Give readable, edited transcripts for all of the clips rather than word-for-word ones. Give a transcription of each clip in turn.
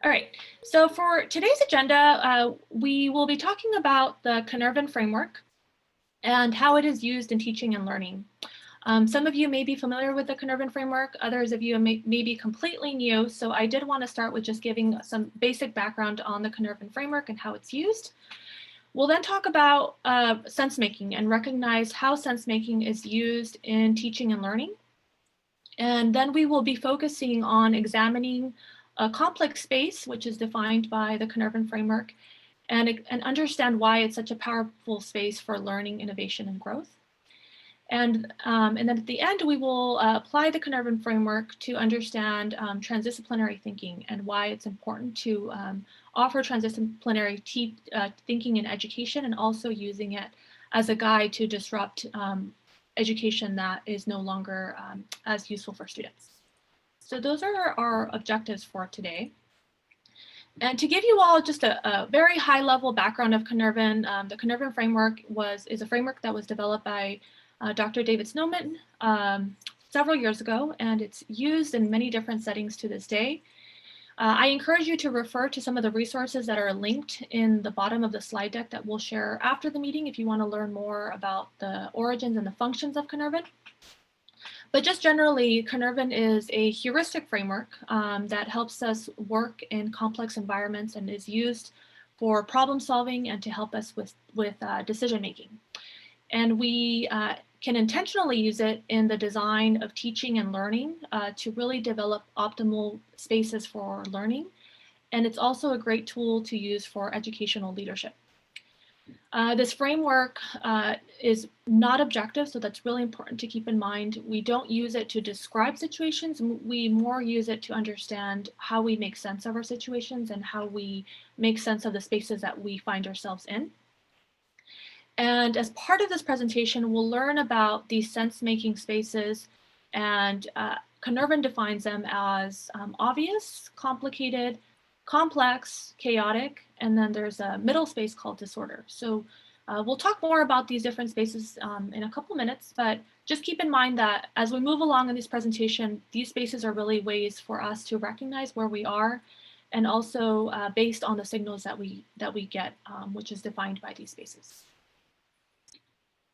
All right, so for today's agenda, we will be talking about the Cynefin framework and how it is used in teaching and learning. Some of you may be familiar with the Cynefin framework, others of you may be completely new, so I did want to start with just giving some basic background on the Cynefin framework and how it's used. We'll then talk about sense making and recognize how sense making is used in teaching and learning. And then we will be focusing on examining a complex space, which is defined by the Cynefin framework, and understand why it's such a powerful space for learning, innovation, and growth. And then at the end, we will apply the Cynefin framework to understand transdisciplinary thinking and why it's important to offer transdisciplinary thinking in education, and also using it as a guide to disrupt education that is no longer as useful for students. So those are our objectives for today. And to give you all just a very high level background of Cynefin, the Cynefin framework is a framework that was developed by Dr. David Snowden several years ago, and it's used in many different settings to this day. I encourage you to refer to some of the resources that are linked in the bottom of the slide deck that we'll share after the meeting if you want to learn more about the origins and the functions of Cynefin. But just generally, Cynefin is a heuristic framework that helps us work in complex environments and is used for problem solving and to help us with decision making. And we can intentionally use it in the design of teaching and learning to really develop optimal spaces for learning. And it's also a great tool to use for educational leadership. This framework is not objective, so that's really important to keep in mind. We don't use it to describe situations. We more use it to understand how we make sense of our situations and how we make sense of the spaces that we find ourselves in. And as part of this presentation, we'll learn about these sense-making spaces, and Cynefin defines them as obvious, complicated, complex, chaotic, and then there's a middle space called disorder. So we'll talk more about these different spaces in a couple minutes, but just keep in mind that as we move along in this presentation, these spaces are really ways for us to recognize where we are, and also based on the signals that we get, which is defined by these spaces.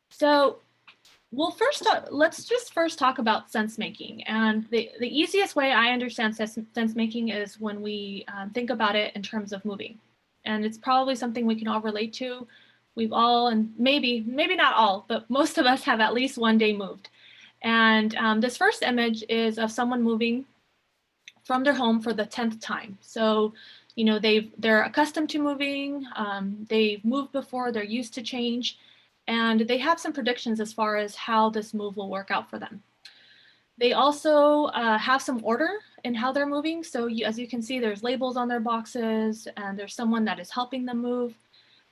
So let's just first talk about sense making. And the easiest way I understand sense making is when we think about it in terms of moving. And it's probably something we can all relate to. We've all, and maybe not all, but most of us have at least one day moved. And this first image is of someone moving from their home for the 10th time. So, you know, they're accustomed to moving, they've moved before, they're used to change, and they have some predictions as far as how this move will work out for them. They also have some order in how they're moving. So as you can see, there's labels on their boxes, and there's someone that is helping them move.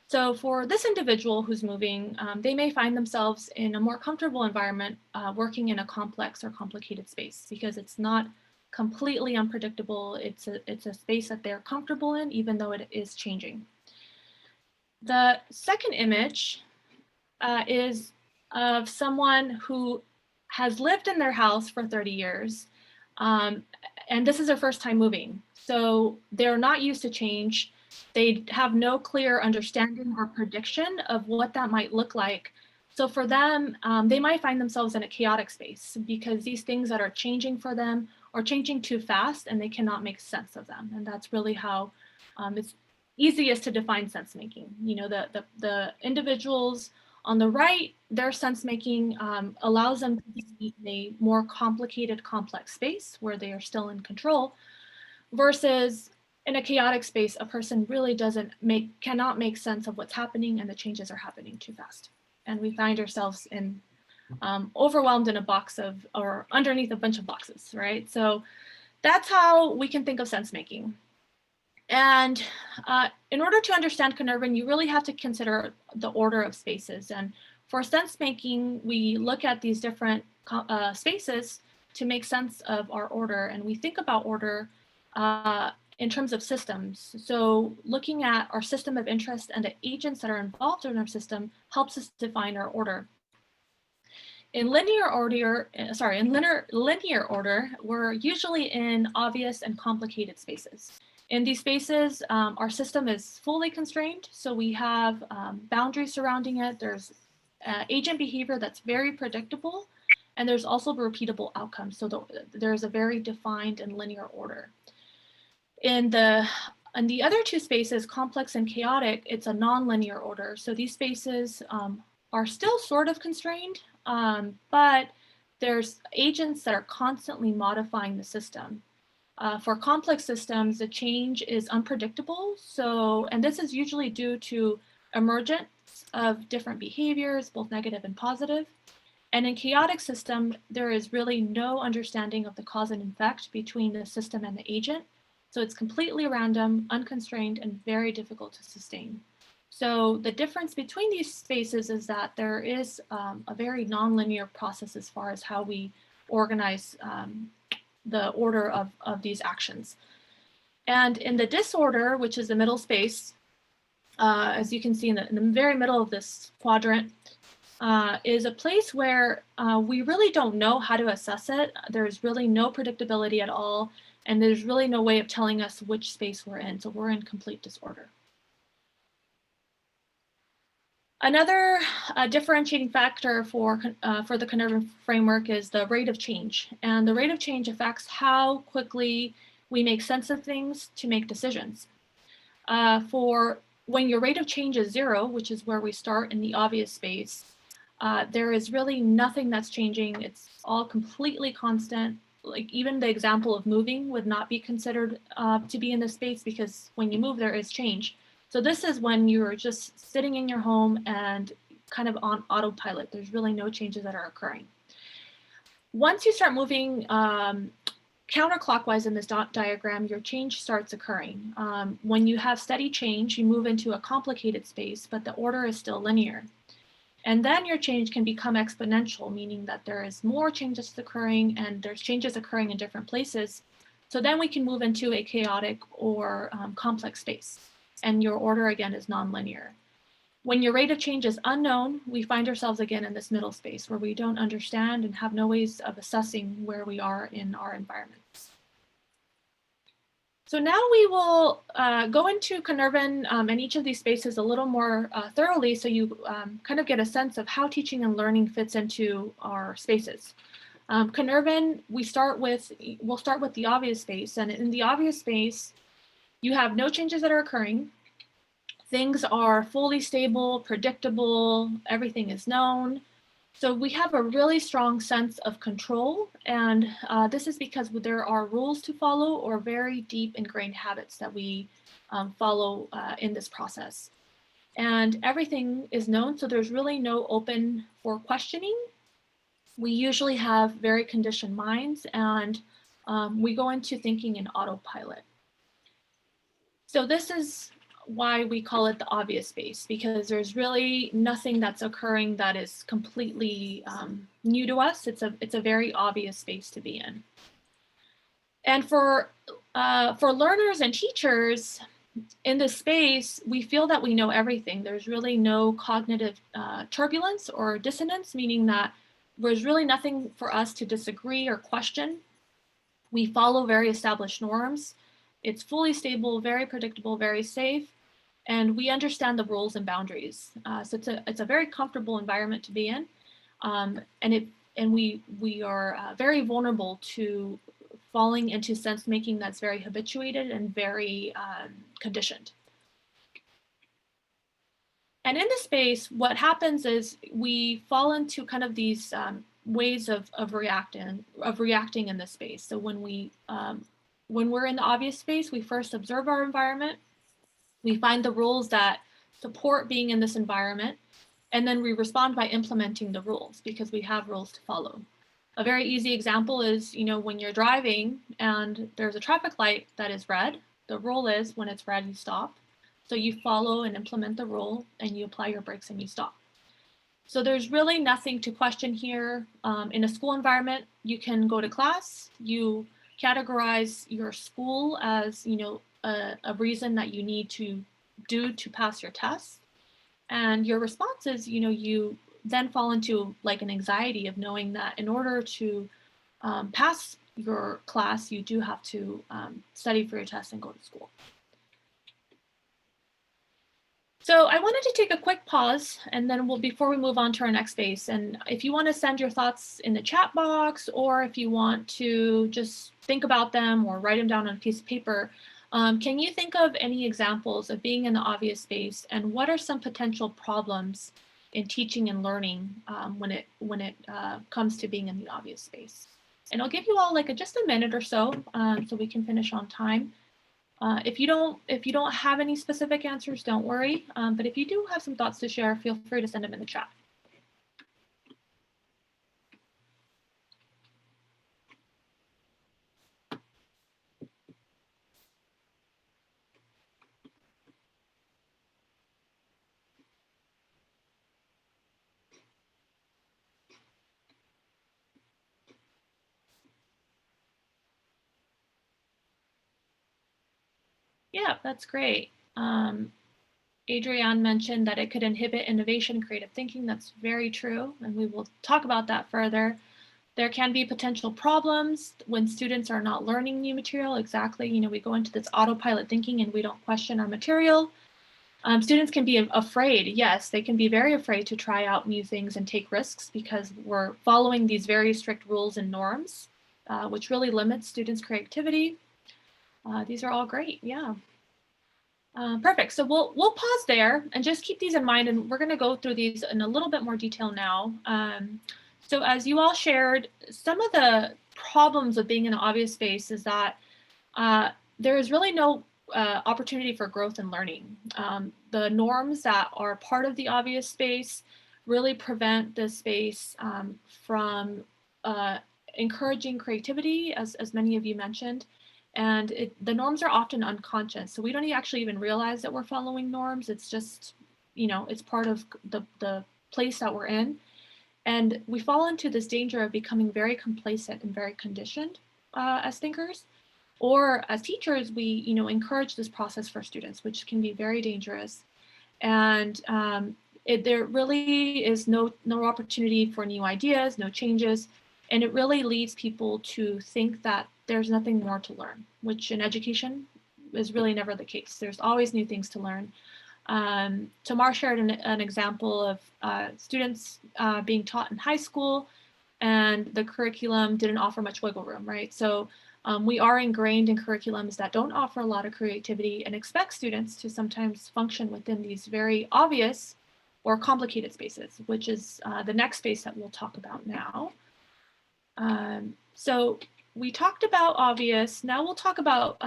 So for this individual who's moving, they may find themselves in a more comfortable environment working in a complex or complicated space, because it's not completely unpredictable. It's a space that they're comfortable in, even though it is changing. The second image is of someone who has lived in their house for 30 years, and this is their first time moving. So they're not used to change. They have no clear understanding or prediction of what that might look like. So for them, they might find themselves in a chaotic space, because these things that are changing for them are changing too fast, and they cannot make sense of them. And that's really how it's easiest to define sense making. You know, the individuals on the right, their sense making allows them to be in a more complicated, complex space where they are still in control, versus in a chaotic space, a person really cannot make sense of what's happening, and the changes are happening too fast. And we find ourselves in overwhelmed in a box or underneath a bunch of boxes, right? So that's how we can think of sense making. And in order to understand Cynefin, you really have to consider the order of spaces. And for sense making, we look at these different spaces to make sense of our order. And we think about order in terms of systems. So looking at our system of interest and the agents that are involved in our system helps us define our order. In linear order, we're usually in obvious and complicated spaces. In these spaces, our system is fully constrained, so we have boundaries surrounding it. There's agent behavior that's very predictable, and there's also repeatable outcomes. So there's a very defined and linear order. In the other two spaces, complex and chaotic, it's a nonlinear order. So these spaces are still sort of constrained, but there's agents that are constantly modifying the system. For complex systems, the change is unpredictable. And this is usually due to emergence of different behaviors, both negative and positive. And in chaotic system, there is really no understanding of the cause and effect between the system and the agent. So it's completely random, unconstrained, and very difficult to sustain. So the difference between these spaces is that there is a very nonlinear process as far as how we organize the order of these actions. And in the disorder, which is the middle space, as you can see in the very middle of this quadrant, is a place where we really don't know how to assess it. There's really no predictability at all, and there's really no way of telling us which space we're in. So we're in complete disorder. Another differentiating factor for the Cynefin framework is the rate of change. And the rate of change affects how quickly we make sense of things to make decisions. For when your rate of change is 0, which is where we start in the obvious space, there is really nothing that's changing. It's all completely constant. Like even the example of moving would not be considered to be in this space, because when you move, there is change. So this is when you're just sitting in your home and kind of on autopilot. There's really no changes that are occurring. Once you start moving counterclockwise in this diagram, your change starts occurring. When you have steady change, you move into a complicated space, but the order is still linear. And then your change can become exponential, meaning that there is more changes occurring and there's changes occurring in different places. So then we can move into a chaotic or complex space. And your order again is nonlinear. When your rate of change is unknown, we find ourselves again in this middle space where we don't understand and have no ways of assessing where we are in our environments. So now we will go into Cynefin and each of these spaces a little more thoroughly, so you kind of get a sense of how teaching and learning fits into our spaces. Cynefin, we'll start with the obvious space, and in the obvious space, you have no changes that are occurring. Things are fully stable, predictable, everything is known. So we have a really strong sense of control, and this is because there are rules to follow or very deep ingrained habits that we follow in this process. And everything is known, so there's really no open for questioning. We usually have very conditioned minds, and we go into thinking in autopilot. So this is why we call it the obvious space, because there's really nothing that's occurring that is completely new to us. It's a very obvious space to be in. And for learners and teachers in this space, we feel that we know everything. There's really no cognitive turbulence or dissonance, meaning that there's really nothing for us to disagree or question. We follow very established norms. It's fully stable, very predictable, very safe, and we understand the rules and boundaries. So it's a very comfortable environment to be in, and we are very vulnerable to falling into sense making that's very habituated and very conditioned. And in this space, what happens is we fall into kind of these ways of reacting in this space. So when we're in the obvious space, we first observe our environment. We find the rules that support being in this environment, and then we respond by implementing the rules because we have rules to follow. A very easy example is, when you're driving and there's a traffic light that is red, the rule is when it's red, you stop. So you follow and implement the rule and you apply your brakes and you stop. So there's really nothing to question here. In a school environment, you can go to class, you categorize your school as, a reason that you need to do to pass your test. And your response is, you then fall into like an anxiety of knowing that in order to pass your class, you do have to study for your test and go to school. So I wanted to take a quick pause, and then before we move on to our next phase, and if you want to send your thoughts in the chat box, or if you want to just think about them or write them down on a piece of paper, can you think of any examples of being in the obvious space, and what are some potential problems in teaching and learning when it comes to being in the obvious space? And I'll give you all like just a minute or so, so we can finish on time. If you don't have any specific answers, don't worry. But if you do have some thoughts to share, feel free to send them in the chat. Yeah, that's great. Adrienne mentioned that it could inhibit innovation and creative thinking. That's very true, and we will talk about that further. There can be potential problems when students are not learning new material. Exactly, we go into this autopilot thinking and we don't question our material. Students can be afraid. Yes, they can be very afraid to try out new things and take risks because we're following these very strict rules and norms, which really limits students' creativity. These are all great, yeah. Perfect. So we'll pause there and just keep these in mind, and we're going to go through these in a little bit more detail now. So as you all shared, some of the problems of being in the obvious space is that there is really no opportunity for growth and learning. The norms that are part of the obvious space really prevent the space from encouraging creativity, as many of you mentioned. And the norms are often unconscious, so we don't actually even realize that we're following norms. It's just, it's part of the place that we're in. And we fall into this danger of becoming very complacent and very conditioned as thinkers. Or as teachers, we encourage this process for students, which can be very dangerous. And there really is no opportunity for new ideas, no changes. And it really leads people to think that there's nothing more to learn, which in education is really never the case. There's always new things to learn. Tamar shared an example of students being taught in high school, and the curriculum didn't offer much wiggle room, right? So we are ingrained in curriculums that don't offer a lot of creativity and expect students to sometimes function within these very obvious or complicated spaces, which is the next space that we'll talk about now. So we talked about obvious. Now we'll talk about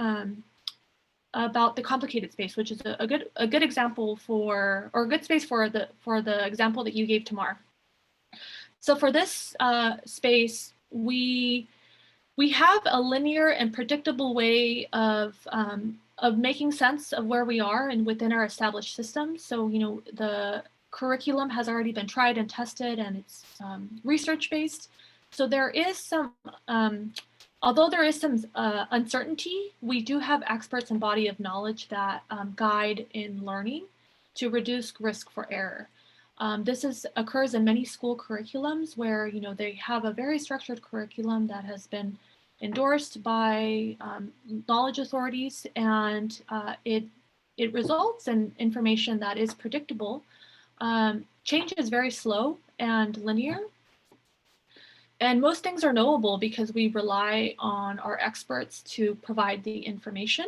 the complicated space, which is a good example or a good space for the example that you gave, Tamar. So for this space, we have a linear and predictable way of making sense of where we are and within our established system. So the curriculum has already been tried and tested, and it's research-based. So there is some, although there is some uncertainty, we do have experts and body of knowledge that guide in learning to reduce risk for error. This occurs in many school curriculums where they have a very structured curriculum that has been endorsed by knowledge authorities, and it results in information that is predictable. Change is very slow and linear. And most things are knowable because we rely on our experts to provide the information.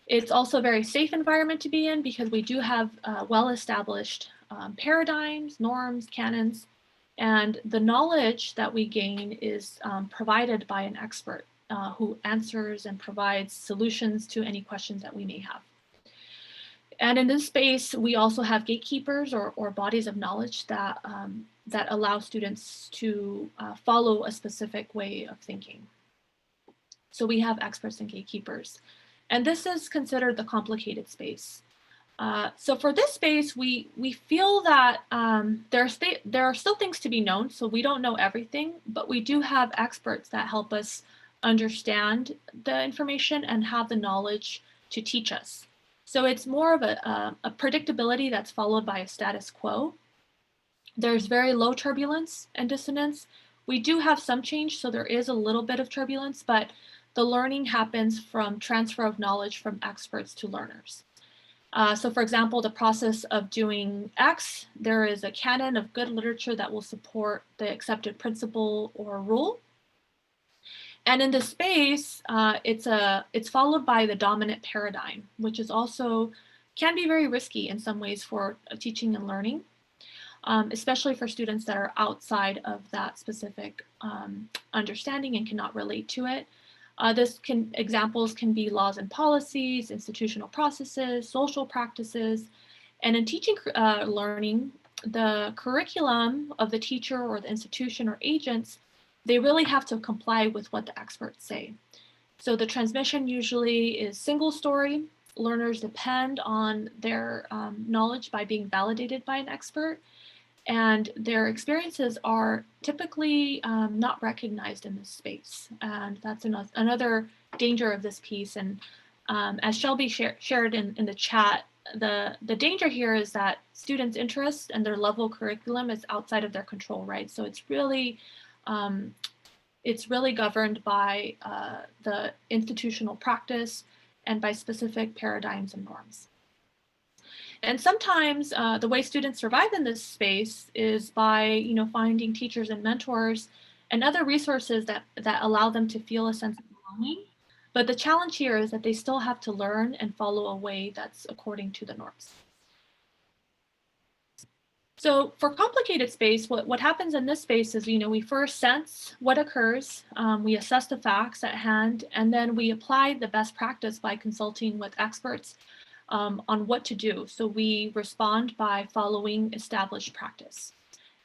It's also a very safe environment to be in because we do have well-established paradigms, norms, canons, and the knowledge that we gain is provided by an expert who answers and provides solutions to any questions that we may have. And in this space, we also have gatekeepers or bodies of knowledge that allow students to follow a specific way of thinking. So we have experts and gatekeepers. And this is considered the complicated space. So for this space, we feel that there are still things to be known, so we don't know everything, but we do have experts that help us understand the information and have the knowledge to teach us. So it's more of a predictability that's followed by a status quo. There's very low turbulence and dissonance, We do have some change, so there is a little bit of turbulence, but the learning happens from transfer of knowledge from experts to learners. So for example, the process of doing X, there is a canon of good literature that will support the accepted principle or rule. And in this space, it's followed by the dominant paradigm, which is also can be very risky in some ways for teaching and learning, especially for students that are outside of that specific understanding and cannot relate to it. Examples can be laws and policies, institutional processes, social practices, and in teaching learning, the curriculum of the teacher or the institution or agents, they really have to comply with what the experts say. So the transmission usually is single story. Learners depend on their knowledge by being validated by an expert, and their experiences are typically not recognized in this space. And that's another danger of this piece. And as Shelby shared in the chat, the danger here is that students' interest and their level of curriculum is outside of their control, right? So it's really governed by the institutional practice and by specific paradigms and norms. And sometimes the way students survive in this space is by, finding teachers and mentors and other resources that allow them to feel a sense of belonging. But the challenge here is that they still have to learn and follow a way that's according to the norms. So for complicated space, what happens in this space is, we first sense what occurs, we assess the facts at hand, and then we apply the best practice by consulting with experts on what to do. So we respond by following established practice.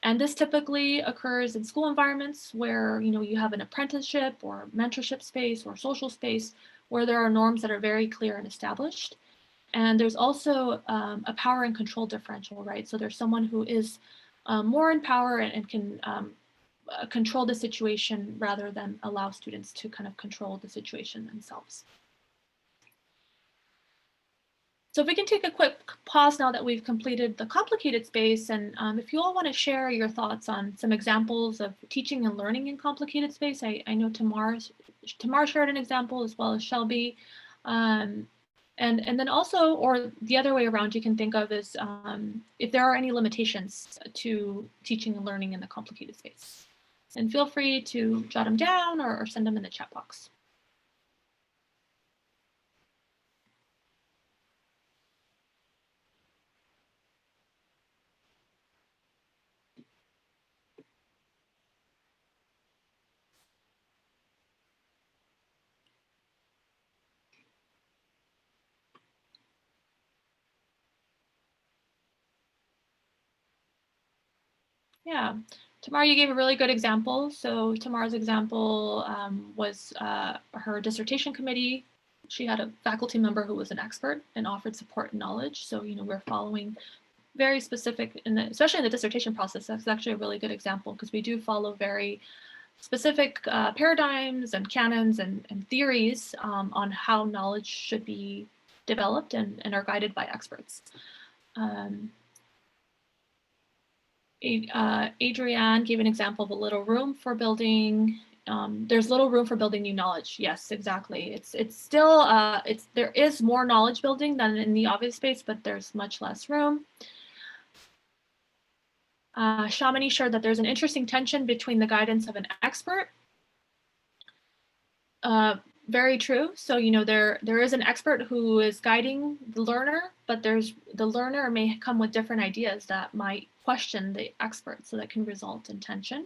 And this typically occurs in school environments where you have an apprenticeship or mentorship space or social space where there are norms that are very clear and established. And there's also a power and control differential, right? So there's someone who is more in power and can control the situation rather than allow students to kind of control the situation themselves. So if we can take a quick pause now that we've completed the complicated space, and if you all want to share your thoughts on some examples of teaching and learning in complicated space, I know Tamar shared an example as well as Shelby. And then also, or the other way around, you can think of is if there are any limitations to teaching and learning in the complicated space. And feel free to jot them down or send them in the chat box. Yeah, Tamar, you gave a really good example. So Tamar's example was her dissertation committee. She had a faculty member who was an expert and offered support and knowledge. So, we're following very specific, especially in the dissertation process. That's actually a really good example because we do follow very specific paradigms and canons and theories on how knowledge should be developed and are guided by experts. Adrienne gave an example of a little room for building. There's little room for building new knowledge. Yes, exactly. It's still there is more knowledge building than in the obvious space, but there's much less room. Shamini shared that there's an interesting tension between the guidance of an expert. Very true. So, there is an expert who is guiding the learner, but the learner may come with different ideas that might question the expert, so that can result in tension.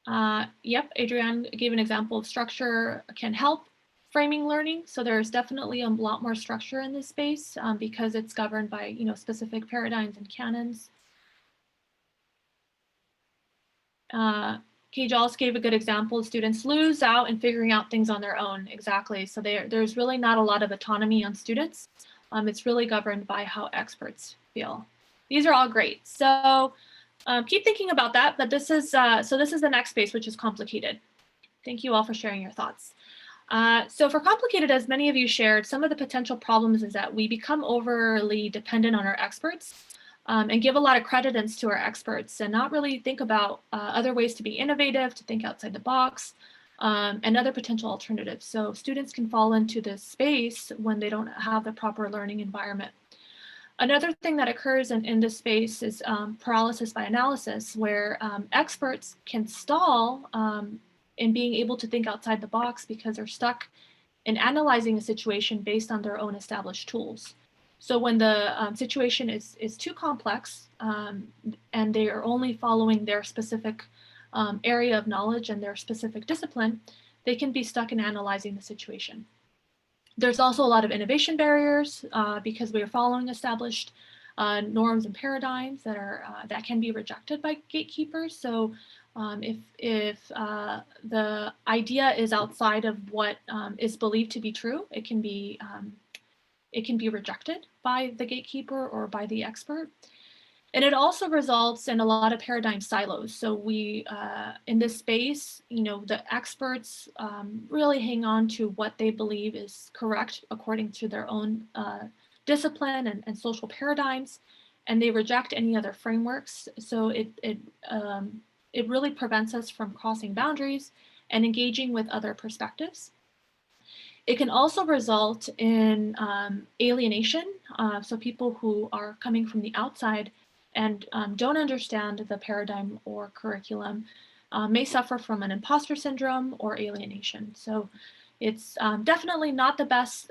Yep, Adrienne gave an example of structure can help framing learning. So there's definitely a lot more structure in this space because it's governed by, specific paradigms and canons. Cage also gave a good example. Students lose out in figuring out things on their own. Exactly. So there's really not a lot of autonomy on students. It's really governed by how experts feel. These are all great. So keep thinking about that. But this is the next space, which is complicated. Thank you all for sharing your thoughts. So for complicated, as many of you shared, some of the potential problems is that we become overly dependent on our experts. and give a lot of credence to our experts and not really think about other ways to be innovative, to think outside the box, and other potential alternatives. So students can fall into this space when they don't have the proper learning environment. Another thing that occurs in this space is paralysis by analysis, where experts can stall in being able to think outside the box because they're stuck in analyzing a situation based on their own established tools. So when the situation is too complex and they are only following their specific area of knowledge and their specific discipline, they can be stuck in analyzing the situation. There's also a lot of innovation barriers because we are following established norms and paradigms that can be rejected by gatekeepers. So if the idea is outside of what is believed to be true, it can be rejected by the gatekeeper or by the expert. And it also results in a lot of paradigm silos. So we, in this space, the experts really hang on to what they believe is correct according to their own discipline and social paradigms, and they reject any other frameworks. So it really prevents us from crossing boundaries and engaging with other perspectives. It can also result in alienation. So people who are coming from the outside and don't understand the paradigm or curriculum may suffer from an imposter syndrome or alienation. So it's definitely not the best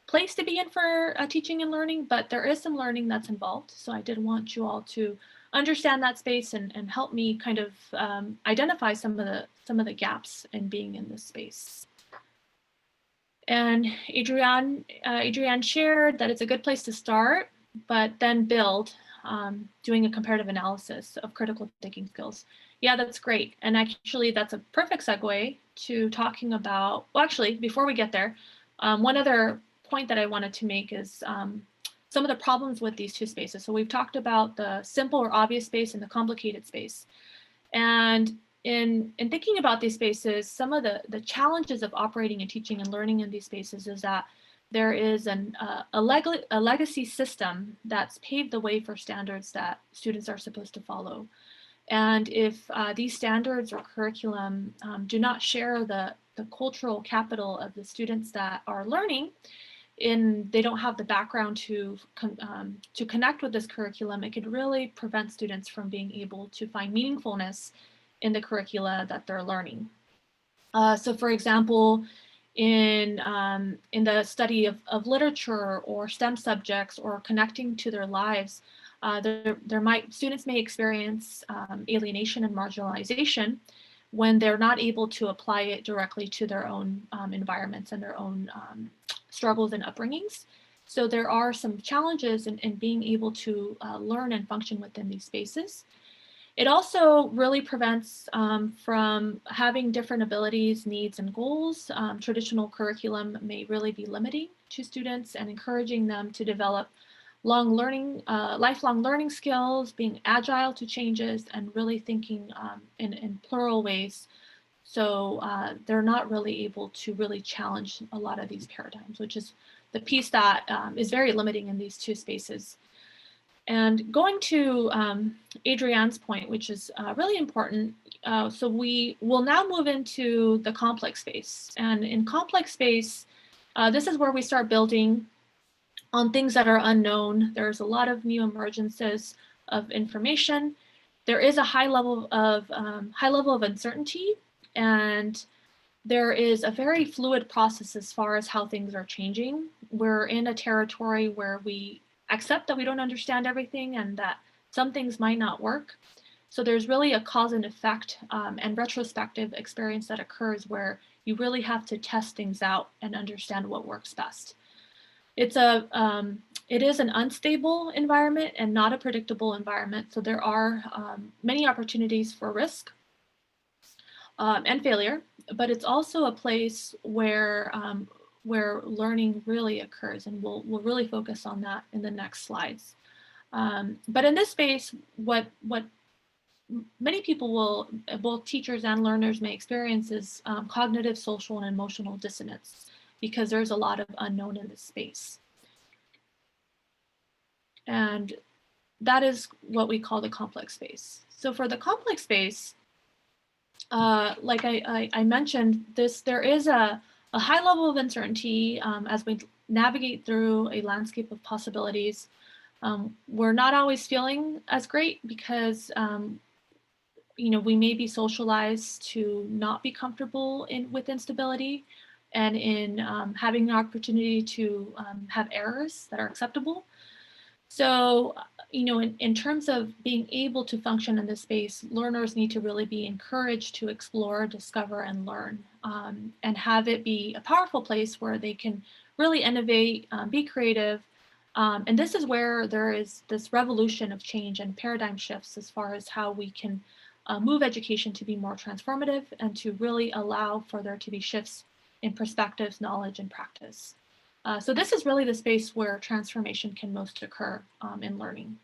place to be in for teaching and learning, but there is some learning that's involved. So I did want you all to understand that space and help me kind of identify some of the gaps in being in this space. And Adrienne shared that it's a good place to start, but then build, doing a comparative analysis of critical thinking skills. Yeah, that's great. And actually, that's a perfect segue to talking about, well, actually, before we get there, one other point that I wanted to make is some of the problems with these two spaces. So we've talked about the simple or obvious space and the complicated space. And in thinking about these spaces, some of the challenges of operating and teaching and learning in these spaces is that there is a legacy system that's paved the way for standards that students are supposed to follow. And if these standards or curriculum do not share the cultural capital of the students that are learning, they don't have the background to connect with this curriculum, it could really prevent students from being able to find meaningfulness in the curricula that they're learning. So for example, in the study of literature or STEM subjects or connecting to their lives, students may experience alienation and marginalization when they're not able to apply it directly to their own environments and their own struggles and upbringings. So there are some challenges in being able to learn and function within these spaces. It also really prevents from having different abilities, needs, and goals. Traditional curriculum may really be limiting to students and encouraging them to develop lifelong learning skills, being agile to changes, and really thinking in plural ways. So they're not really able to really challenge a lot of these paradigms, which is the piece that is very limiting in these two spaces. And going to Adrienne's point, which is really important, so we will now move into the complex space. And in complex space, this is where we start building on things that are unknown. There's a lot of new emergences of information. There is a high level of uncertainty, and there is a very fluid process as far as how things are changing. We're in a territory where we accept that we don't understand everything and that some things might not work. So there's really a cause and effect and retrospective experience that occurs where you really have to test things out and understand what works best. It is an unstable environment and not a predictable environment. So there are many opportunities for risk and failure, but it's also a place where learning really occurs, and we'll really focus on that in the next slides. But in this space, what many people will, both teachers and learners may experience is cognitive, social, and emotional dissonance, because there's a lot of unknown in this space. And that is what we call the complex space. So for the complex space, like I mentioned, there is a high level of uncertainty as we navigate through a landscape of possibilities. We're not always feeling as great because we may be socialized to not be comfortable with instability and in having the opportunity to have errors that are acceptable. So, in terms of being able to function in this space, learners need to really be encouraged to explore, discover, and learn, and have it be a powerful place where they can really innovate, be creative. And this is where there is this revolution of change and paradigm shifts as far as how we can move education to be more transformative and to really allow for there to be shifts in perspectives, knowledge, and practice. So this is really the space where transformation can most occur in learning.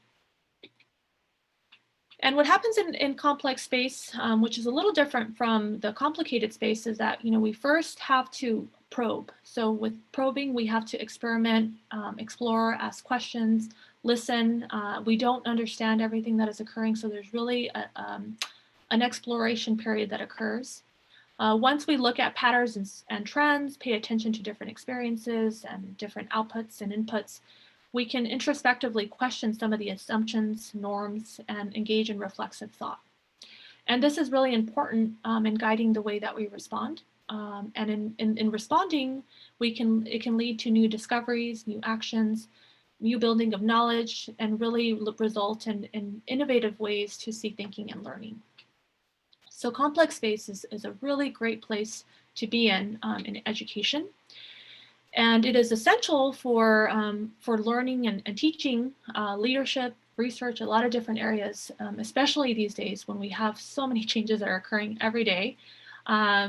And what happens in complex space, which is a little different from the complicated space, is that we first have to probe. So with probing, we have to experiment, explore, ask questions, listen. We don't understand everything that is occurring, so there's really an exploration period that occurs. Once we look at patterns and trends, pay attention to different experiences and different outputs and inputs, we can introspectively question some of the assumptions, norms, and engage in reflexive thought. And this is really important in guiding the way that we respond. And in responding, it can lead to new discoveries, new actions, new building of knowledge, and really result in innovative ways to see thinking and learning. So complex space is a really great place to be in education. And it is essential for learning and teaching, leadership, research, a lot of different areas, especially these days when we have so many changes that are occurring every day.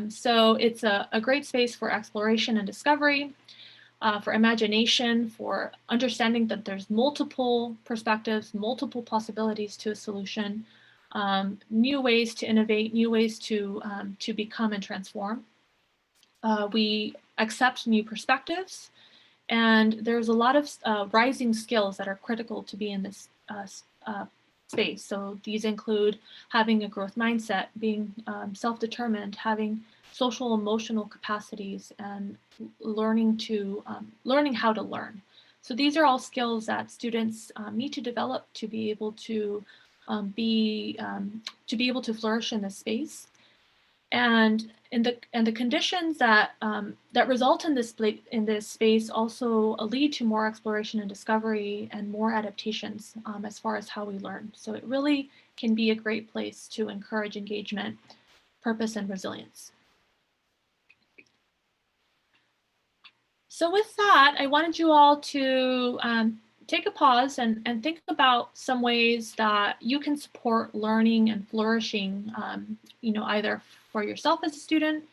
So it's a great space for exploration and discovery, for imagination, for understanding that there's multiple perspectives, multiple possibilities to a solution, new ways to innovate, new ways to become and transform. We accept new perspectives, and there's a lot of rising skills that are critical to be in this space. So these include having a growth mindset, being self-determined, having social emotional capacities, and learning how to learn. So these are all skills that students need to develop to be able to flourish in this space. And the conditions that result in this space also lead to more exploration and discovery and more adaptations as far as how we learn. So it really can be a great place to encourage engagement, purpose, and resilience. So with that, I wanted you all to take a pause and think about some ways that you can support learning and flourishing, either for yourself as a student,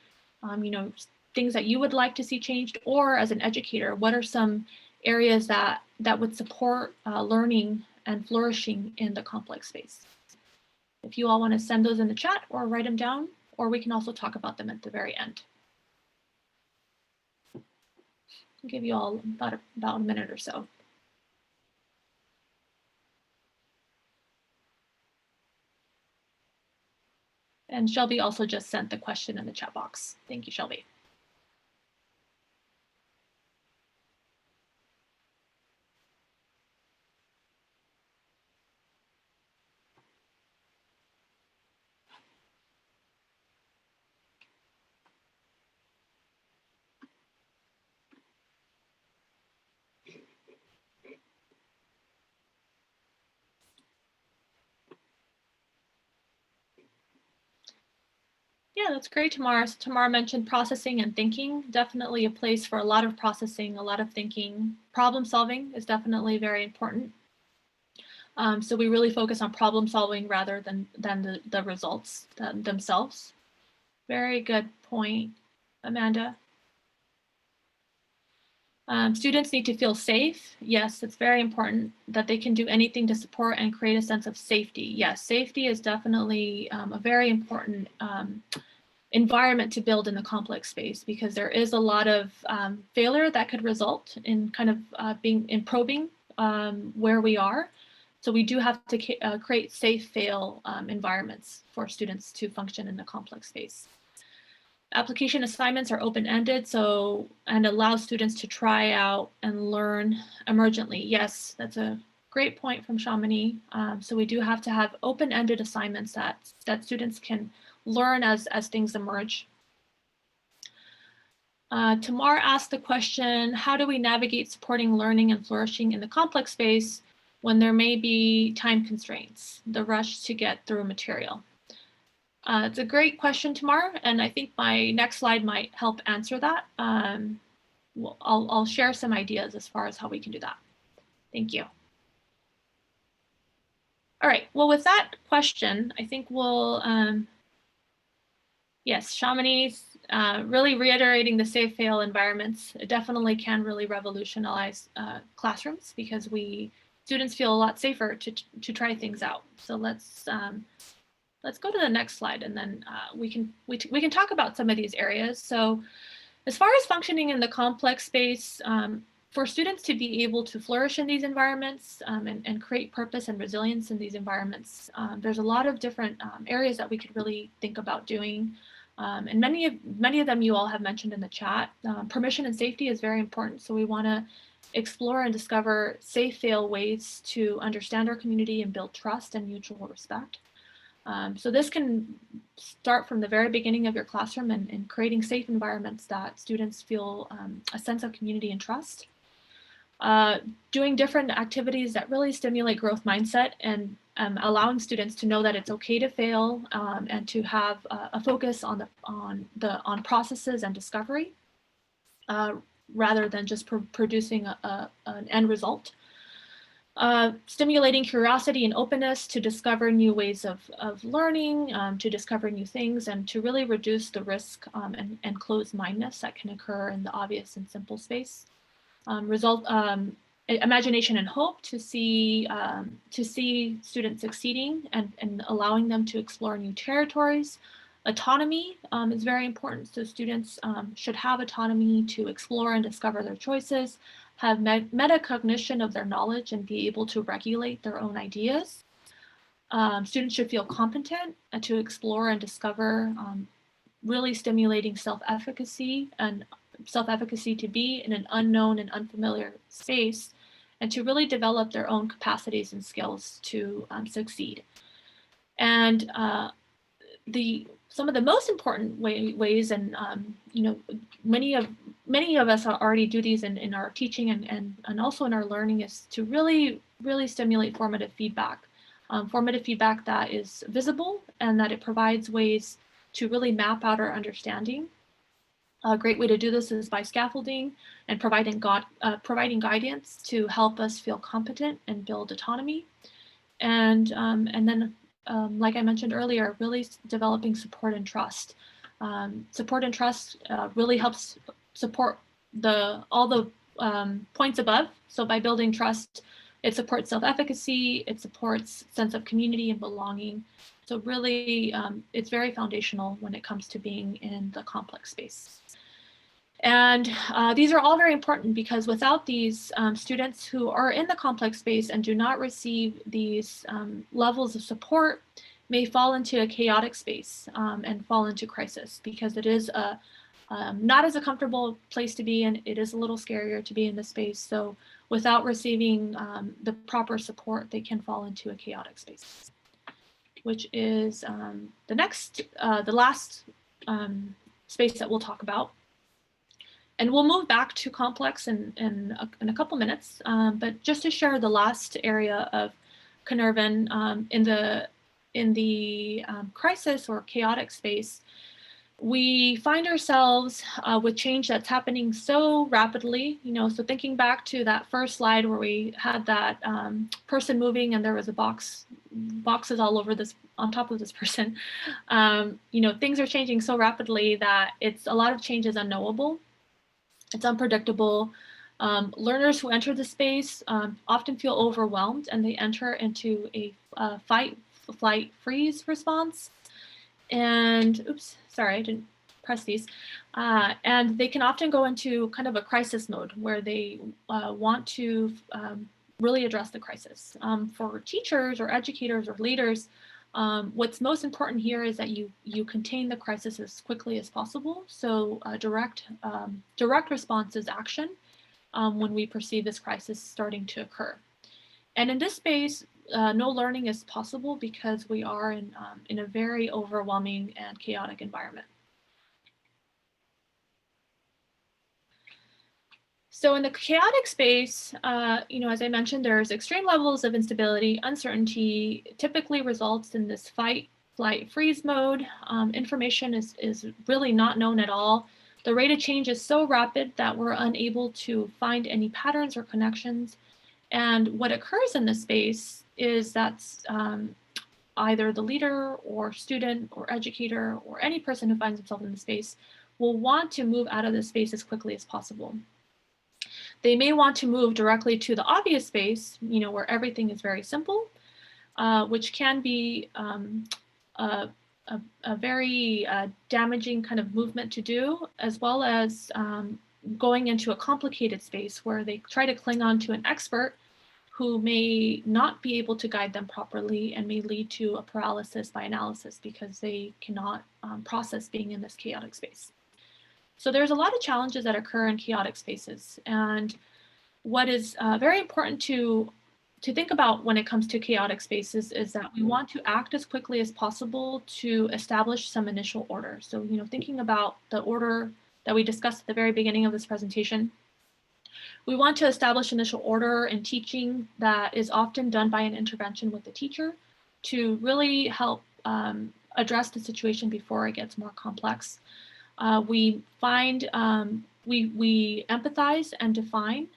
things that you would like to see changed, or as an educator, what are some areas that would support learning and flourishing in the complex space? If you all want to send those in the chat or write them down, or we can also talk about them at the very end. I'll give you all about a minute or so. And Shelby also just sent the question in the chat box. Thank you, Shelby. Yeah, that's great, Tamara. So Tamara mentioned processing and thinking, definitely a place for a lot of processing, a lot of thinking. Problem solving is definitely very important. So we really focus on problem solving rather than the results themselves. Very good point, Amanda. Students need to feel safe. Yes, it's very important that they can do anything to support and create a sense of safety. Yes, safety is definitely a very important environment to build in the complex space, because there is a lot of failure that could result in kind of being in probing where we are. So we do have to create safe fail environments for students to function in the complex space. Application assignments are open-ended, and allow students to try out and learn emergently. Yes, that's a great point from Shamini. So we do have to have open-ended assignments that students can learn as things emerge. Tamar asked the question, how do we navigate supporting learning and flourishing in the complex space when there may be time constraints, the rush to get through material? It's a great question, Tamar, and I think my next slide might help answer that. I'll share some ideas as far as how we can do that. Thank you. All right, well, with that question, I think we'll, yes, Shamini's really reiterating the safe fail environments. It definitely can really revolutionize classrooms because students feel a lot safer to try things out. So let's go to the next slide, and then we can talk about some of these areas. So as far as functioning in the complex space, for students to be able to flourish in these environments and create purpose and resilience in these environments, there's a lot of different areas that we could really think about doing. And many of them you all have mentioned in the chat. Permission and safety is very important. So we want to explore and discover safe fail ways to understand our community and build trust and mutual respect. So this can start from the very beginning of your classroom and creating safe environments that students feel a sense of community and trust. Doing different activities that really stimulate growth mindset and allowing students to know that it's okay to fail and to have a focus on processes and discovery rather than just producing an end result. Stimulating curiosity and openness to discover new ways of learning, to discover new things, and to really reduce the risk and closed-mindedness that can occur in the obvious and simple space. Imagination and hope to see students succeeding and allowing them to explore new territories. Autonomy is very important. So students should have autonomy to explore and discover their choices, have metacognition of their knowledge and be able to regulate their own ideas. Students should feel competent to explore and discover, really stimulating self-efficacy to be in an unknown and unfamiliar space, and to really develop their own capacities and skills to succeed. And some of the most important ways, and many of us already do these in our teaching and also in our learning, is to really stimulate formative feedback that is visible and that it provides ways to really map out our understanding. A great way to do this is by scaffolding and providing guidance to help us feel competent and build autonomy. And then, like I mentioned earlier, really developing support and trust. Support and trust really helps support all the points above. So by building trust, it supports self-efficacy, it supports sense of community and belonging. So really, it's very foundational when it comes to being in the complex space. And these are all very important because without these, students who are in the complex space and do not receive these levels of support may fall into a chaotic space and fall into crisis, because it is not as a comfortable place to be in. It is a little scarier to be in this space. So without receiving the proper support, they can fall into a chaotic space, which is the last space that we'll talk about. And we'll move back to complex in a couple minutes, but just to share the last area of Cynefin in the crisis or chaotic space, we find ourselves with change that's happening so rapidly. So thinking back to that first slide where we had that person moving and there was boxes all over on top of this person. Things are changing so rapidly that a lot of change is unknowable. It's unpredictable. Learners who enter the space often feel overwhelmed, and they enter into a fight, flight, freeze response. And oops, sorry, I didn't press these. And they can often go into kind of a crisis mode where they want to really address the crisis. For teachers or educators or leaders, what's most important here is that you contain the crisis as quickly as possible. So direct response is action when we perceive this crisis starting to occur. And in this space, no learning is possible because we are in a very overwhelming and chaotic environment. So in the chaotic space, as I mentioned, there's extreme levels of instability. Uncertainty typically results in this fight, flight, freeze mode. Information is really not known at all. The rate of change is so rapid that we're unable to find any patterns or connections. And what occurs in this space is that either the leader or student or educator or any person who finds themselves in the space will want to move out of this space as quickly as possible. They may want to move directly to the obvious space, where everything is very simple, which can be a very damaging kind of movement to do, as well as going into a complicated space where they try to cling on to an expert who may not be able to guide them properly and may lead to a paralysis by analysis because they cannot process being in this chaotic space. So there's a lot of challenges that occur in chaotic spaces. And what is very important to think about when it comes to chaotic spaces is that we want to act as quickly as possible to establish some initial order. So, thinking about the order that we discussed at the very beginning of this presentation, we want to establish initial order in teaching that is often done by an intervention with the teacher to really help address the situation before it gets more complex. We find we empathize and define,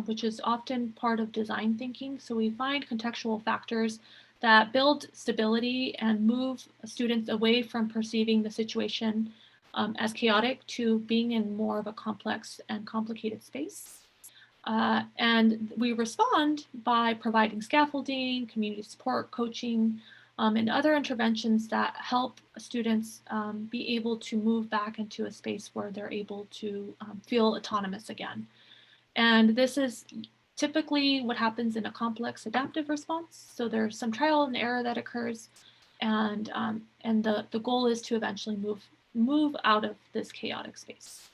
which is often part of design thinking. So we find contextual factors that build stability and move students away from perceiving the situation as chaotic to being in more of a complex and complicated space. And we respond by providing scaffolding, community support, coaching, and other interventions that help students be able to move back into a space where they're able to feel autonomous again. And this is typically what happens in a complex adaptive response. So there's some trial and error that occurs, and the goal is to eventually move out of this chaotic space.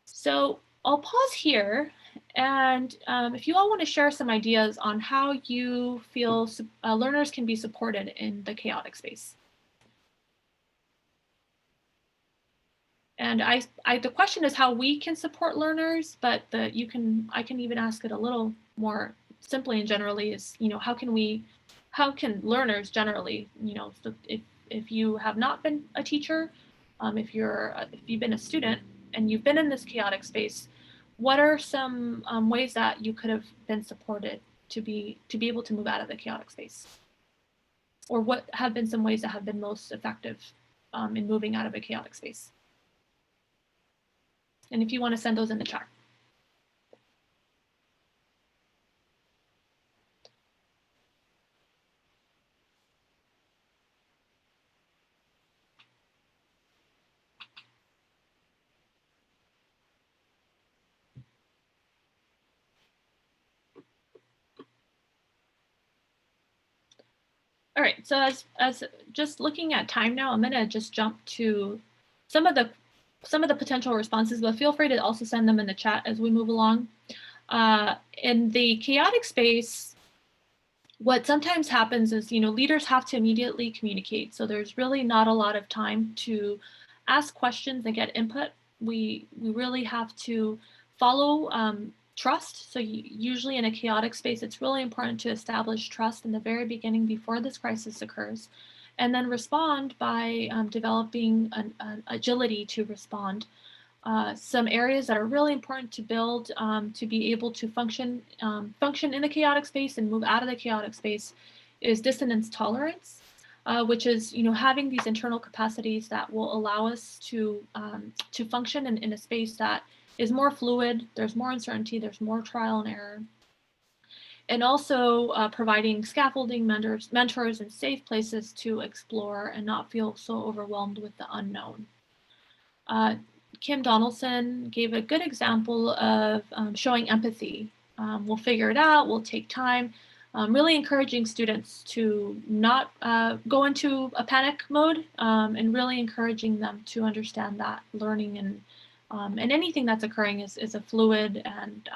So I'll pause here, and if you all want to share some ideas on how you feel learners can be supported in the chaotic space. And the question is how we can support learners, but I can even ask it a little more simply and generally is, how can learners generally, so if you have not been a teacher, if you've been a student and you've been in this chaotic space, what are some ways that you could have been supported to be able to move out of the chaotic space? Or what have been some ways that have been most effective in moving out of a chaotic space? And if you want to send those in the chat. All right, so as just looking at time now, I'm gonna just jump to some of the potential responses, but feel free to also send them in the chat as we move along. In the chaotic space, what sometimes happens is, leaders have to immediately communicate. So there's really not a lot of time to ask questions and get input. We really have to follow trust. So usually in a chaotic space, it's really important to establish trust in the very beginning before this crisis occurs, and then respond by developing an agility to respond. Some areas that are really important to build to be able to function in the chaotic space and move out of the chaotic space is dissonance tolerance, which is having these internal capacities that will allow us to function in a space that is more fluid. There's more uncertainty. There's more trial and error. And also providing scaffolding, mentors, and safe places to explore and not feel so overwhelmed with the unknown. Kim Donaldson gave a good example of showing empathy. We'll figure it out, we'll take time. Really encouraging students to not go into a panic mode, and really encouraging them to understand that learning and anything that's occurring is a fluid and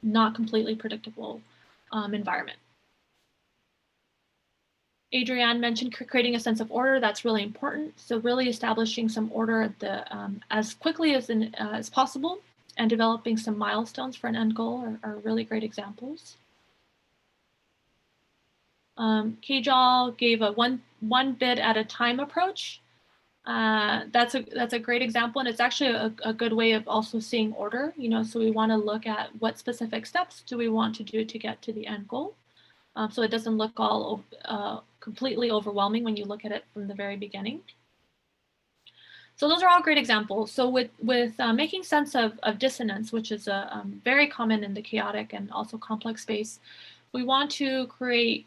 not completely predictable environment. Adrienne mentioned creating a sense of order. That's really important. So really establishing some order at the as quickly as possible, and developing some milestones for an end goal are really great examples. Kajal gave a one bit at a time approach. That's a great example, and it's actually a good way of also seeing order. So we want to look at what specific steps do we want to do to get to the end goal. So it doesn't look all completely overwhelming when you look at it from the very beginning. So those are all great examples. So with making sense of dissonance, which is very common in the chaotic and also complex space, we want to create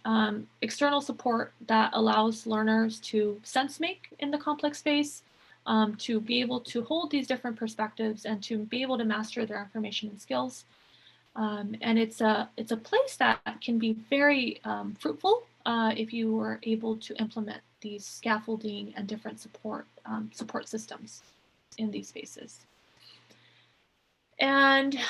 external support that allows learners to sense make in the complex space, to be able to hold these different perspectives and to be able to master their information and skills. And it's a place that can be very fruitful if you were able to implement these scaffolding and different support systems in these spaces. And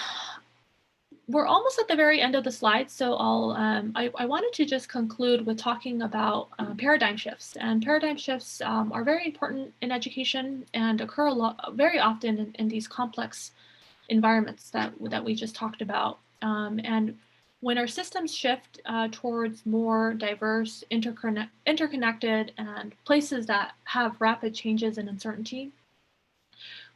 we're almost at the very end of the slide, so I wanted to just conclude with talking about paradigm shifts. And paradigm shifts are very important in education and occur very often in these complex environments that we just talked about. And when our systems shift towards more diverse, interconnected, and places that have rapid changes and uncertainty,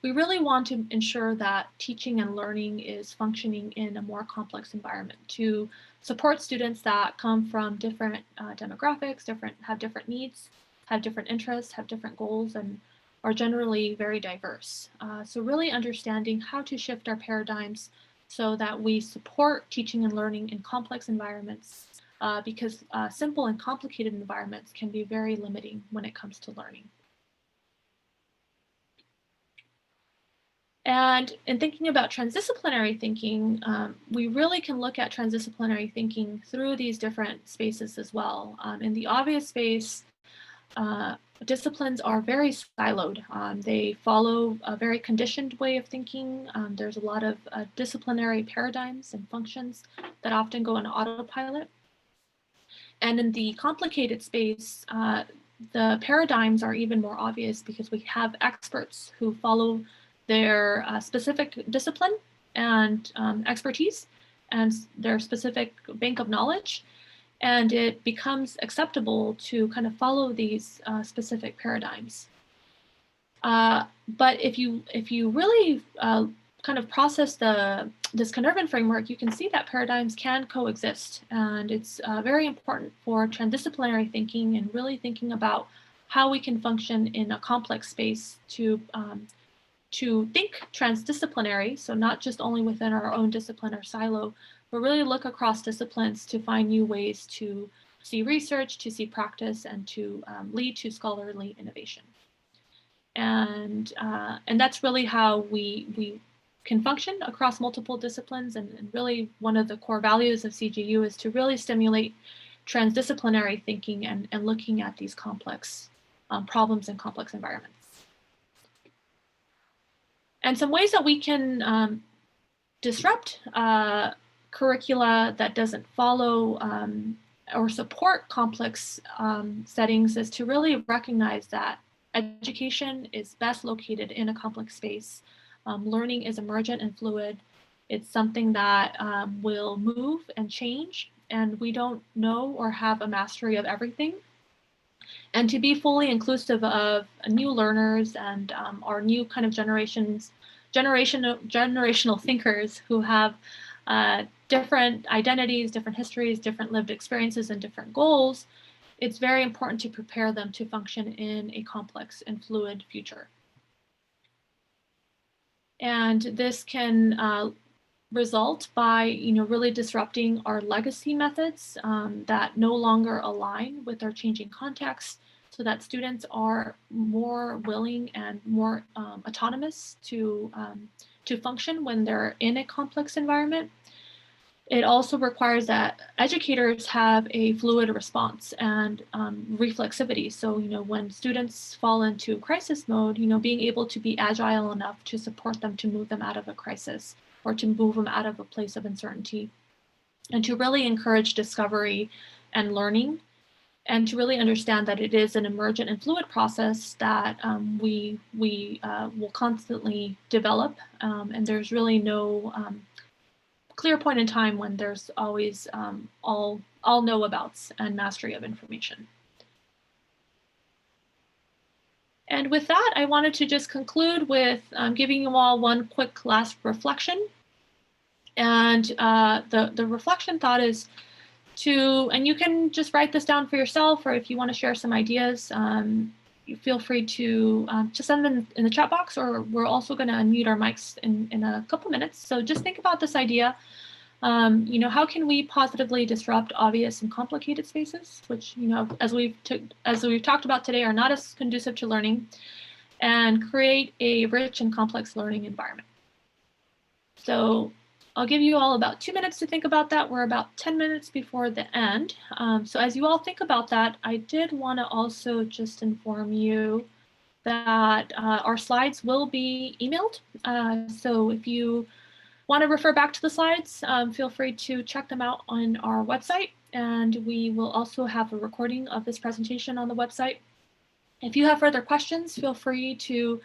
we really want to ensure that teaching and learning is functioning in a more complex environment to support students that come from different demographics, have different needs, have different interests, have different goals, and are generally very diverse. So really understanding how to shift our paradigms so that we support teaching and learning in complex environments, because simple and complicated environments can be very limiting when it comes to learning. And in thinking about transdisciplinary thinking, we really can look at transdisciplinary thinking through these different spaces as well. In the obvious space, disciplines are very siloed. They follow a very conditioned way of thinking. There's a lot of disciplinary paradigms and functions that often go on autopilot. And in the complicated space, the paradigms are even more obvious because we have experts who follow their specific discipline and expertise and their specific bank of knowledge. And it becomes acceptable to kind of follow these specific paradigms. But if you really kind of process this Cynefin framework, you can see that paradigms can coexist. And it's very important for transdisciplinary thinking and really thinking about how we can function in a complex space to think transdisciplinary, so not just only within our own discipline or silo, but really look across disciplines to find new ways to see research, to see practice, and to lead to scholarly innovation. And that's really how we can function across multiple disciplines. And really one of the core values of CGU is to really stimulate transdisciplinary thinking and looking at these complex problems in complex environments. And some ways that we can disrupt curricula that doesn't follow or support complex settings is to really recognize that education is best located in a complex space. Learning is emergent and fluid. It's something that will move and change, and we don't know or have a mastery of everything. And to be fully inclusive of new learners and our new kind of generational thinkers who have different identities, different histories, different lived experiences, and different goals, it's very important to prepare them to function in a complex and fluid future. And this can result by really disrupting our legacy methods that no longer align with our changing context, so that students are more willing and more autonomous to function when they're in a complex environment. It also requires that educators have a fluid response and reflexivity. So, when students fall into crisis mode, being able to be agile enough to support them to move them out of a crisis or to move them out of a place of uncertainty, and to really encourage discovery and learning, and to really understand that it is an emergent and fluid process that we will constantly develop, and there's really no clear point in time when there's always all know-abouts and mastery of information. And with that, I wanted to just conclude with giving you all one quick last reflection. And the reflection thought is and you can just write this down for yourself, or if you want to share some ideas, you feel free to just send them in the chat box, or we're also going to unmute our mics in a couple minutes. So just think about this idea. How can we positively disrupt obvious and complicated spaces, which, as we've talked about today, are not as conducive to learning, and create a rich and complex learning environment? So I'll give you all about 2 minutes to think about that. We're about 10 minutes before the end. So as you all think about that, I did want to also just inform you that our slides will be emailed. So if you want to refer back to the slides, feel free to check them out on our website. And we will also have a recording of this presentation on the website. If you have further questions, feel free to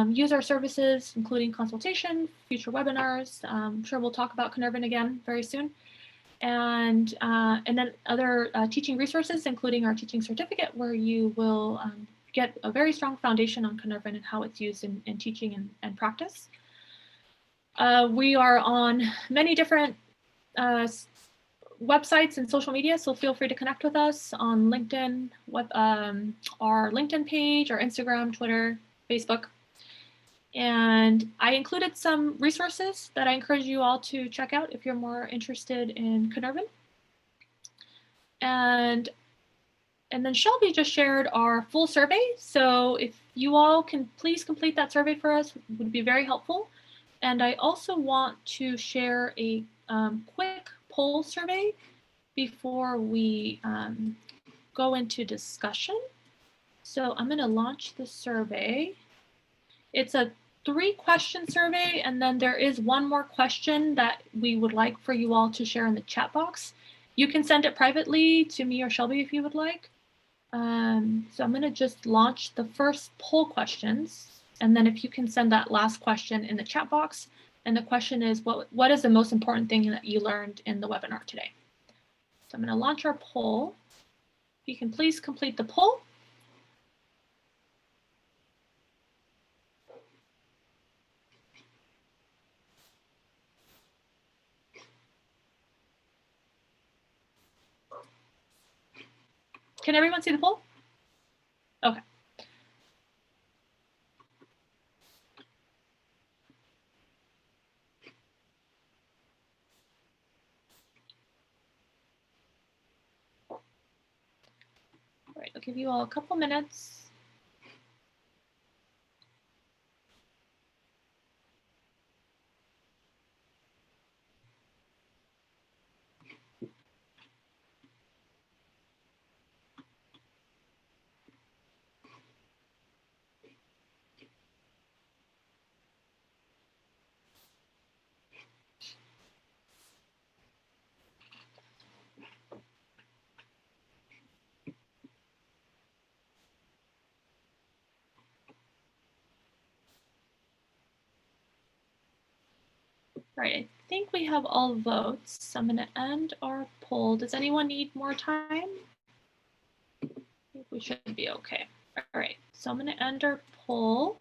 use our services, including consultation, future webinars. I'm sure we'll talk about Cynefin again very soon. And then other teaching resources, including our teaching certificate, where you will get a very strong foundation on Cynefin and how it's used in teaching and practice. We are on many different websites and social media, so feel free to connect with us on LinkedIn, our LinkedIn page, our Instagram, Twitter, Facebook. And I included some resources that I encourage you all to check out if you're more interested in Cynefin. And then Shelby just shared our full survey. So if you all can please complete that survey for us, it would be very helpful. And I also want to share a quick poll survey before we go into discussion. So I'm going to launch the survey. It's a 3-question survey, and then there is one more question that we would like for you all to share in the chat box. You can send it privately to me or Shelby if you would like. So I'm going to just launch the first poll questions, and then if you can send that last question in the chat box. And the question is, what is the most important thing that you learned in the webinar today? So I'm going to launch our poll. If you can please complete the poll. Can everyone see the poll? Okay. All right, I'll give you all a couple minutes. All right, I think we have all votes. I'm going to end our poll. Does anyone need more time? I think we should be okay. All right, so I'm going to end our poll.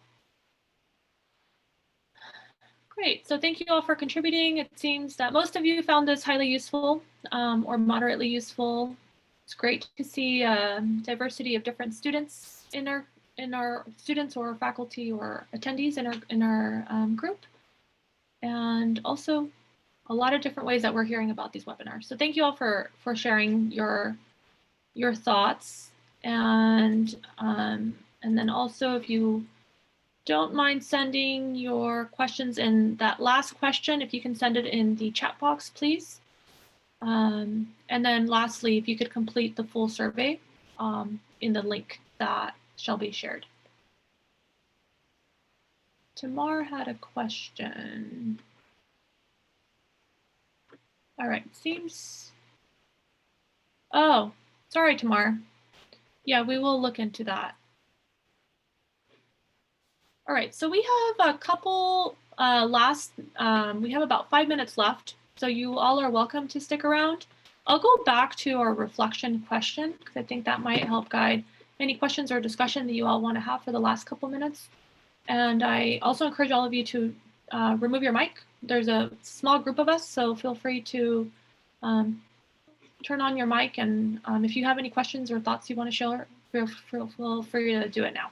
Great, so thank you all for contributing. It seems that most of you found this highly useful or moderately useful. It's great to see diversity of different students in our students or faculty or attendees in our group. And also a lot of different ways that we're hearing about these webinars. So thank you all for sharing your thoughts. And then also, if you don't mind sending your questions in that last question, if you can send it in the chat box, please. And then lastly, if you could complete the full survey in the link that shall be shared. Tamar had a question. All right, seems, oh, sorry, Tamar. Yeah, we will look into that. All right, so we have a couple we have about 5 minutes left, so you all are welcome to stick around. I'll go back to our reflection question because I think that might help guide any questions or discussion that you all want to have for the last couple minutes. And I also encourage all of you to remove your mic. There's a small group of us, so feel free to turn on your mic. And if you have any questions or thoughts you want to share, feel free to do it now.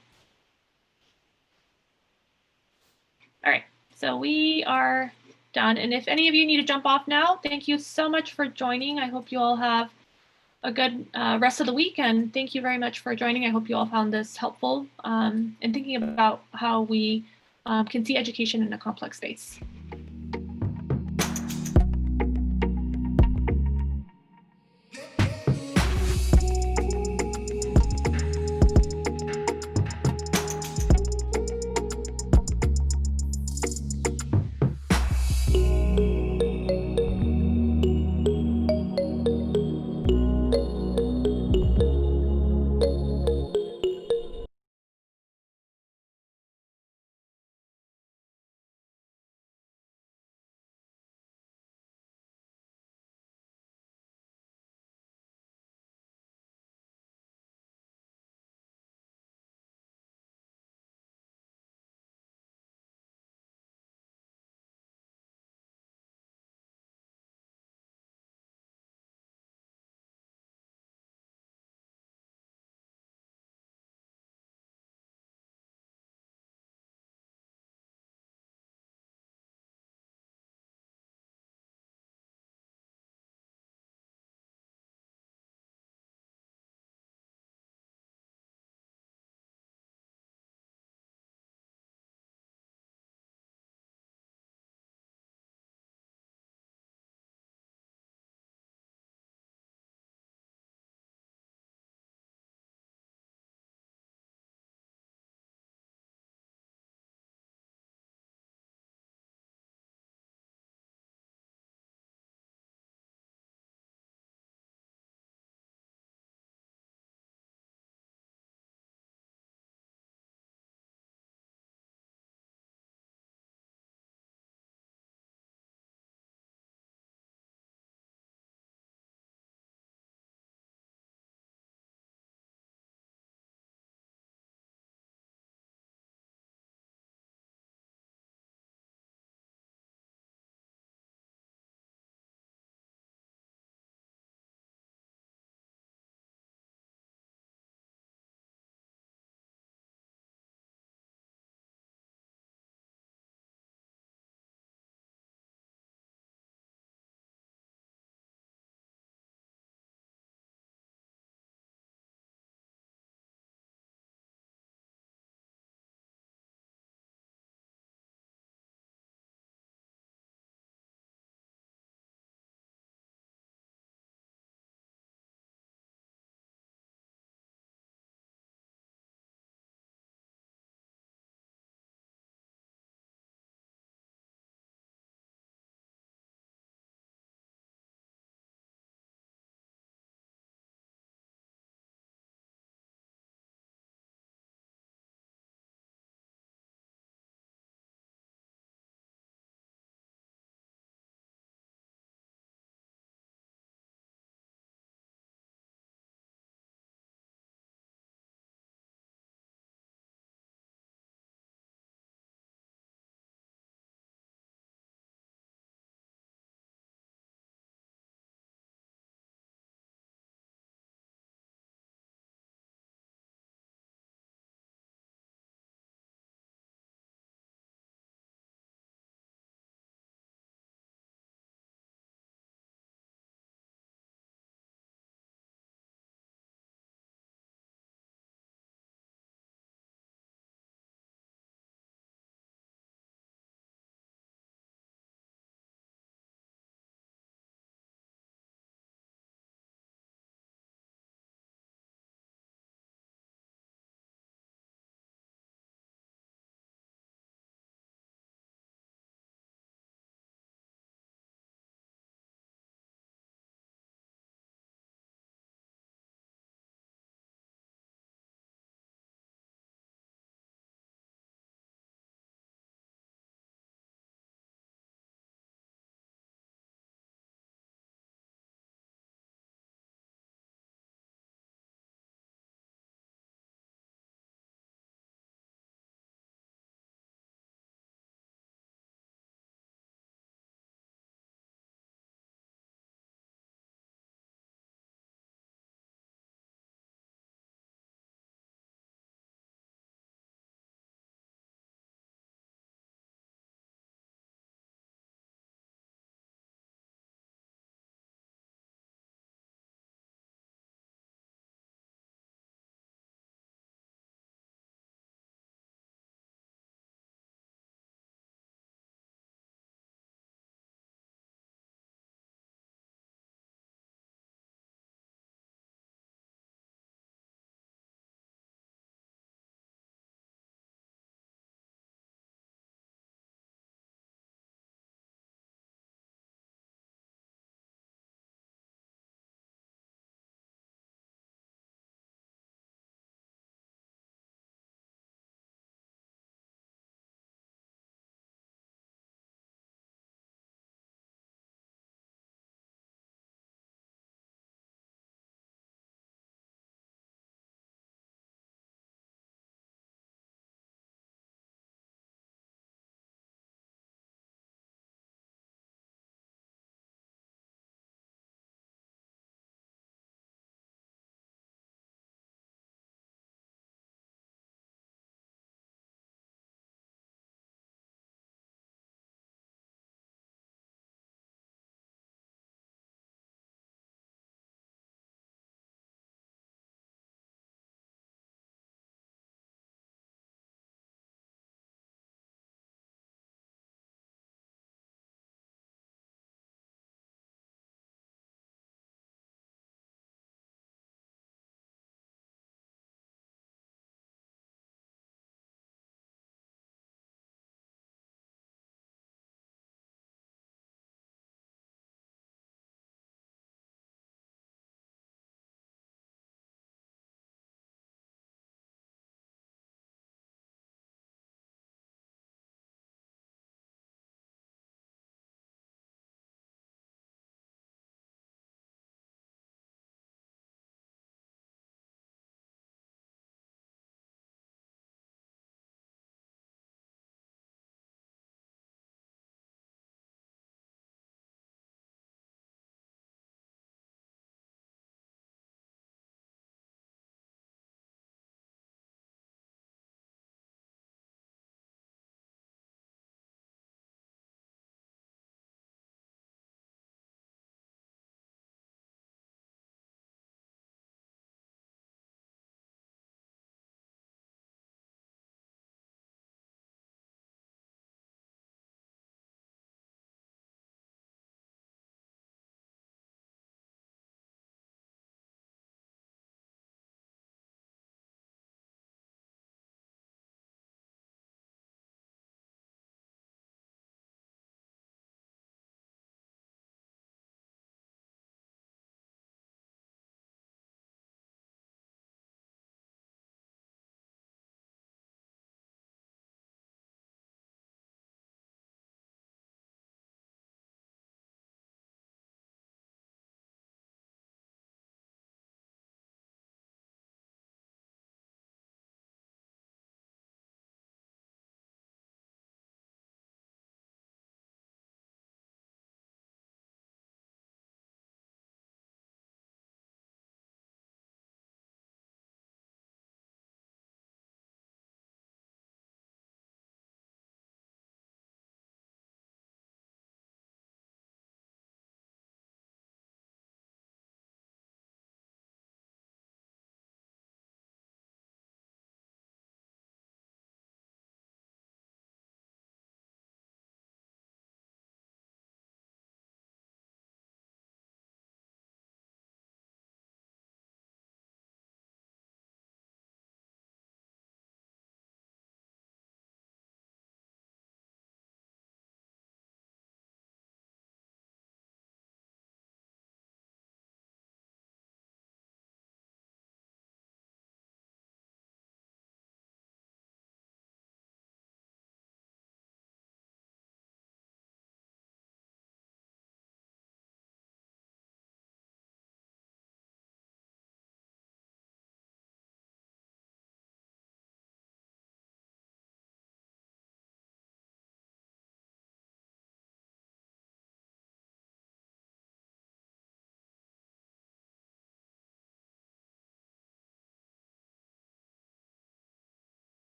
All right, so we are done. And if any of you need to jump off now, thank you so much for joining. I hope you all have a good rest of the week, and thank you very much for joining. I hope you all found this helpful in thinking about how we can see education in a complex space.